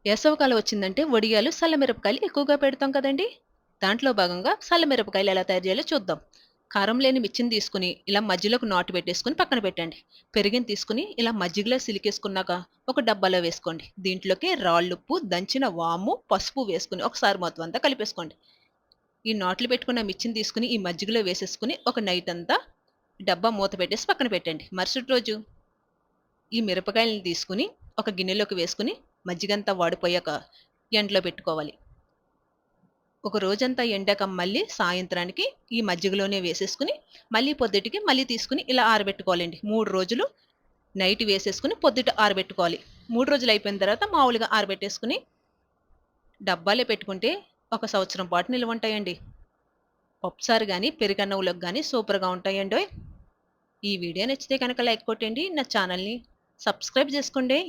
వేసవికాలం వచ్చిందంటే వడియాలు, సల్లమిరపకాయలు ఎక్కువగా పెడతాం కదండీ! దాంట్లో భాగంగా సల్లమిరపకాయలు ఎలా తయారు చేయాలో చూద్దాం. కారం లేని మిర్చిని తీసుకొని ఇలా మధ్యలోకి నాటు పెట్టేసుకొని పక్కన పెట్టండి. పెరుగుని తీసుకొని ఇలా మజ్జిగలో సిలికేసుకున్నాక ఒక డబ్బాలో వేసుకోండి. దీంట్లోకి రాళ్ళుప్పు, దంచిన వాము, పసుపు వేసుకొని ఒకసారి మొత్తం అంతా కలిపేసుకోండి. ఈ నాట్లు పెట్టుకున్న మిర్చిని తీసుకొని ఈ మజ్జిగలో వేసేసుకొని ఒక నైట్ అంతా డబ్బా మూత పెట్టేసి పక్కన పెట్టండి. మరుసటి రోజు ఈ మిరపకాయలను తీసుకొని ఒక గిన్నెలోకి వేసుకొని మజ్జిగంతా వాడిపోయాక ఎండలో పెట్టుకోవాలి. ఒక రోజంతా ఎండాక మళ్ళీ సాయంత్రానికి ఈ మజ్జిగలోనే వేసేసుకుని మళ్ళీ పొద్దుటికి మళ్ళీ తీసుకుని ఇలా ఆరబెట్టుకోవాలండి. 3 రోజులు నైట్ వేసేసుకుని పొద్దుట ఆరబెట్టుకోవాలి. 3 రోజులు అయిపోయిన తర్వాత మామూలుగా ఆరబెట్టేసుకుని డబ్బాలో పెట్టుకుంటే ఒక సంవత్సరం పాటు నిల్వ ఉంటాయండి. పప్పుసారు గాని, పెరుగన్నంలోకి గాని సూపర్‌గా ఉంటాయండోయ్! ఈ వీడియో నచ్చితే కనుక లైక్ కొట్టండి. నా ఛానల్‌ని సబ్స్క్రైబ్ చేసుకోండి.